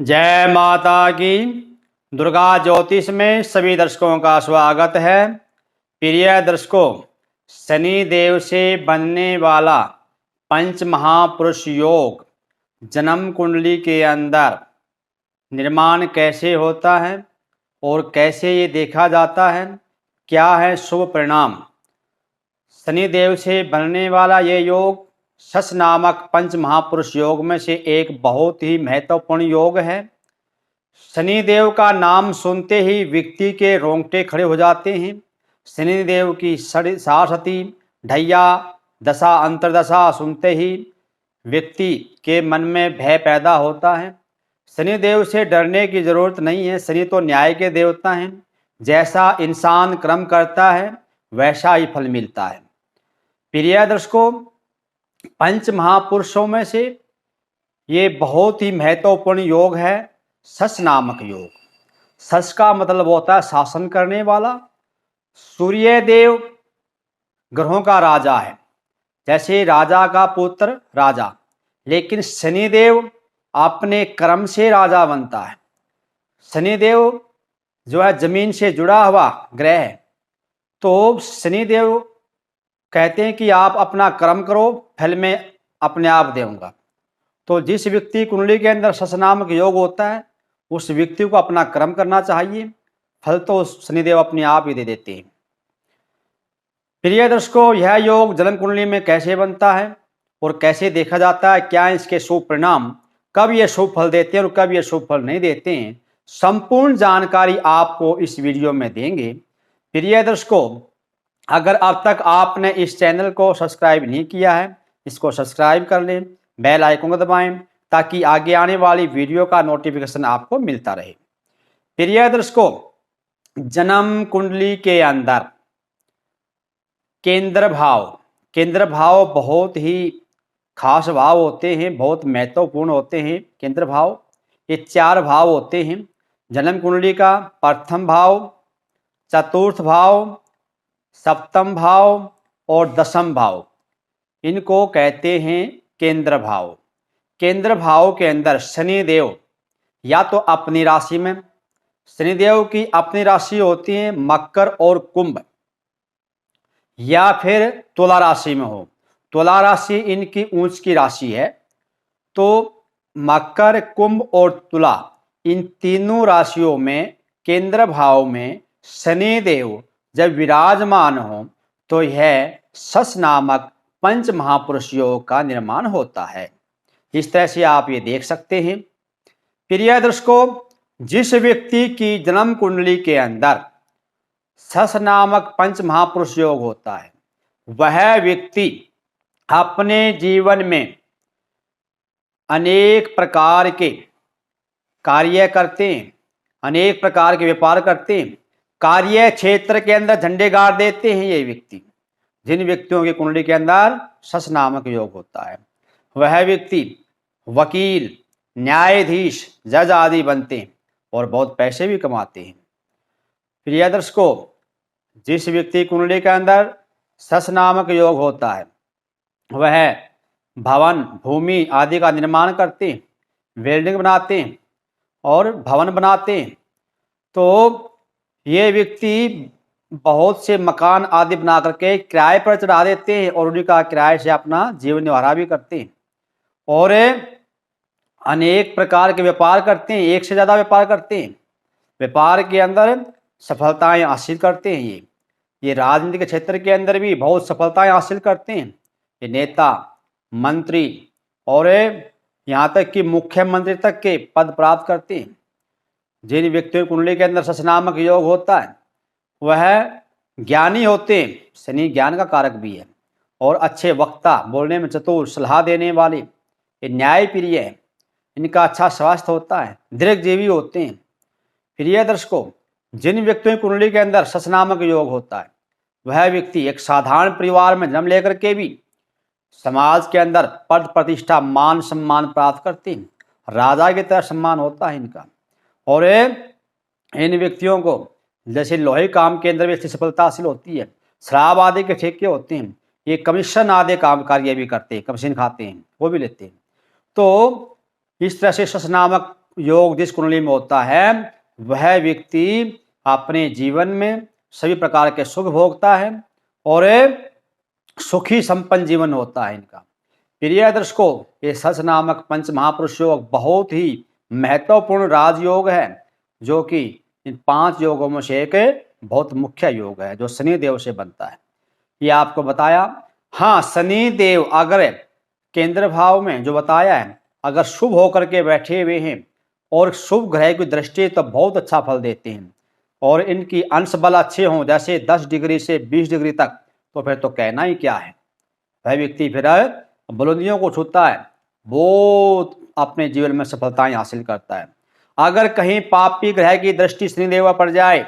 जय माता की। दुर्गा ज्योतिष में सभी दर्शकों का स्वागत है। प्रिय दर्शकों, शनि देव से बनने वाला पंच महापुरुष योग जन्म कुंडली के अंदर निर्माण कैसे होता है और कैसे ये देखा जाता है, क्या है शुभ परिणाम। शनि देव से बनने वाला ये योग शश नामक पंच महापुरुष योग में से एक बहुत ही महत्वपूर्ण योग है। शनि देव का नाम सुनते ही व्यक्ति के रोंगटे खड़े हो जाते हैं। शनि देव की सरस्वती ढैया दशा अंतरदशा सुनते ही व्यक्ति के मन में भय पैदा होता है। शनि देव से डरने की जरूरत नहीं है। शनि तो न्याय के देवता हैं। जैसा इंसान कर्म करता है वैसा ही फल मिलता है। प्रिय दर्शकों, पंच महापुरुषों में से ये बहुत ही महत्वपूर्ण योग है शश नामक योग। शश का मतलब होता है शासन करने वाला। सूर्य देव ग्रहों का राजा है, जैसे राजा का पुत्र राजा, लेकिन शनिदेव अपने कर्म से राजा बनता है। शनिदेव जो है जमीन से जुड़ा हुआ ग्रह है, तो शनिदेव कहते हैं कि आप अपना कर्म करो, फल में अपने आप देऊंगा। तो जिस व्यक्ति कुंडली के अंदर शश नामक योग होता है उस व्यक्ति को अपना कर्म करना चाहिए, फल तो शनिदेव अपने आप ही दे देते हैं। प्रिय दर्शकों, यह योग जन्म कुंडली में कैसे बनता है और कैसे देखा जाता है, क्या इसके शुभ परिणाम, कब ये शुभ फल देते हैं और कब ये शुभ फल नहीं देते हैं, संपूर्ण जानकारी आपको इस वीडियो में देंगे। प्रिय दर्शकों, अगर अब तक आपने इस चैनल को सब्सक्राइब नहीं किया है, इसको सब्सक्राइब कर लें, बेल आइकन को दबाएं ताकि आगे आने वाली वीडियो का नोटिफिकेशन आपको मिलता रहे। प्रिय दर्शकों, जन्म कुंडली के अंदर केंद्र भाव बहुत ही खास भाव होते हैं, बहुत महत्वपूर्ण होते हैं। केंद्र भाव ये 4 भाव होते हैं जन्म कुंडली का। प्रथम भाव, चतुर्थ भाव, सप्तम भाव और दशम भाव, इनको कहते हैं केंद्र भाव। केंद्र भाव के अंदर शनि देव या तो अपनी राशि में, शनिदेव की अपनी राशि होती है मकर और कुंभ, या फिर तुला राशि में हो। तुला राशि इनकी ऊंच की राशि है, तो मकर, कुंभ और तुला, इन तीनों राशियों में केंद्र भाव में शनि देव जब विराजमान हो तो यह शश नामक पंच महापुरुष योग का निर्माण होता है। इस तरह से आप ये देख सकते हैं। प्रिय दर्शकों, जिस व्यक्ति की जन्म कुंडली के अंदर शश नामक पंच महापुरुष योग होता है वह व्यक्ति अपने जीवन में अनेक प्रकार के कार्य करते हैं, अनेक प्रकार के व्यापार करते हैं, कार्य क्षेत्र के अंदर झंडे गाड़ देते हैं। ये व्यक्ति, जिन व्यक्तियों की कुंडली के अंदर शश नामक योग होता है, वह व्यक्ति वकील, न्यायाधीश, जज आदि बनते हैं और बहुत पैसे भी कमाते हैं। प्रिय दर्शकों, जिस व्यक्ति कुंडली के अंदर शश नामक योग होता है वह भवन, भूमि आदि का निर्माण करते हैं, बिल्डिंग बनाते हैं और भवन बनाते हैं। तो ये व्यक्ति बहुत से मकान आदि बना करके किराए पर चढ़ा देते हैं और उन्हीं का किराए से अपना जीवन निर्वाह भी करते हैं और अनेक प्रकार के व्यापार करते हैं, एक से ज़्यादा व्यापार करते हैं। व्यापार के अंदर सफलताएं हासिल करते हैं। ये राजनीति के क्षेत्र के अंदर भी बहुत सफलताएं हासिल करते हैं। ये नेता, मंत्री और यहाँ तक कि मुख्यमंत्री तक के पद प्राप्त करते हैं। जिन व्यक्तियों की कुंडली के अंदर शश नामक योग होता है वह ज्ञानी होते हैं, शनि ज्ञान का कारक भी है, और अच्छे वक्ता, बोलने में चतुर, सलाह देने वाले, ये न्यायप्रिय है, इनका अच्छा स्वास्थ्य होता है, दीर्घजीवी होते हैं। प्रिय दर्शकों, जिन व्यक्तियों की कुंडली के अंदर शश नामक योग होता है वह व्यक्ति एक साधारण परिवार में जन्म लेकर के भी समाज के अंदर पद प्रतिष्ठा, मान सम्मान प्राप्त करते हैं। राजा की तरह सम्मान होता है इनका। और इन व्यक्तियों को जैसे लोहे काम के अंदर भी अच्छी सफलता हासिल होती है, शराब आदि के ठेके होते हैं, ये कमीशन आदि काम कार्य भी करते हैं, कमीशन खाते हैं, वो भी लेते हैं। तो इस तरह से शश नामक योग जिस कुंडली में होता है वह व्यक्ति अपने जीवन में सभी प्रकार के सुख भोगता है और सुखी संपन्न जीवन होता है इनका। प्रिय दर्शकों, ये सच नामक पंच महापुरुष योग बहुत ही महत्वपूर्ण राजयोग है, जो कि इन 5 योगों में से एक बहुत मुख्य योग है जो शनि देव से बनता है। ये आपको बताया। हाँ, शनि देव अगर केंद्र भाव में जो बताया है, अगर शुभ होकर के बैठे हुए हैं और शुभ ग्रह की दृष्टि तो बहुत अच्छा फल देते हैं, और इनकी अंश बल अच्छे हों जैसे 10 डिग्री से 20 डिग्री तक, तो फिर तो कहना ही क्या है। वह व्यक्ति फिर बुलंदियों को छूता है, वो अपने जीवन में सफलताएं हासिल करता है। अगर कहीं पापी ग्रह की दृष्टि शनिदेव पर जाए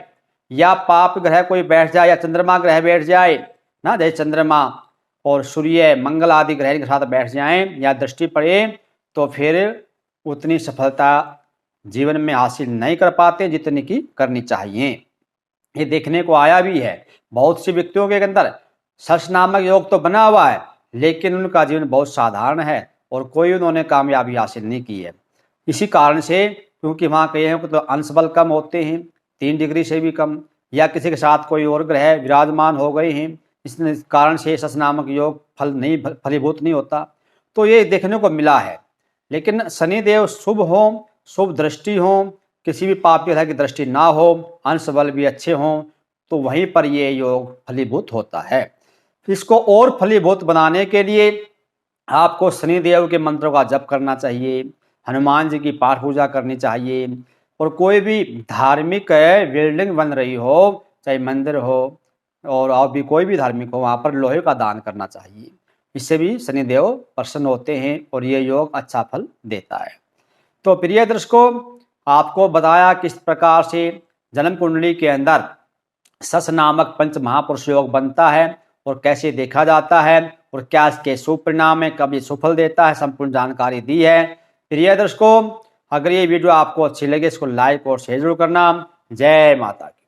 या पाप ग्रह कोई बैठ जाए या चंद्रमा ग्रह बैठ जाए ना, जैसे चंद्रमा और सूर्य मंगल आदि ग्रह के साथ बैठ जाएं या दृष्टि पड़े, तो फिर उतनी सफलता जीवन में हासिल नहीं कर पाते जितनी की करनी चाहिए। ये देखने को आया भी है, बहुत से व्यक्तियों के अंदर सच नामक योग तो बना हुआ है, लेकिन उनका जीवन बहुत साधारण है और कोई उन्होंने कामयाबी हासिल नहीं की है। इसी कारण से, क्योंकि वहाँ कहे हैं तो अंश बल कम होते हैं, 3 डिग्री से भी कम, या किसी के साथ कोई और ग्रह विराजमान हो गए हैं, इस कारण से सच नामक योग फलीभूत नहीं होता। तो ये देखने को मिला है। लेकिन शनिदेव शुभ हो, शुभ दृष्टि हो, किसी भी पापी ग्रह की दृष्टि ना हो, अंश बल भी अच्छे हों, तो वहीं पर ये योग फलीभूत होता है। इसको और फलीभूत बनाने के लिए आपको शनिदेव के मंत्रों का जप करना चाहिए, हनुमान जी की पाठ पूजा करनी चाहिए, और कोई भी धार्मिक बिल्डिंग बन रही हो, चाहे मंदिर हो और भी कोई भी धार्मिक हो, वहाँ पर लोहे का दान करना चाहिए। इससे भी शनिदेव प्रसन्न होते हैं और ये योग अच्छा फल देता है। तो प्रिय दर्शकों, आपको बताया किस प्रकार से जन्म कुंडली के अंदर सस नामक पंच महापुरुष योग बनता है और कैसे देखा जाता है और क्या इसके शुभ परिणाम है, कब ये सुफल देता है, संपूर्ण जानकारी दी है। प्रिय दर्शकों, अगर ये वीडियो आपको अच्छी लगे इसको लाइक और शेयर जरूर करना। जय माता की।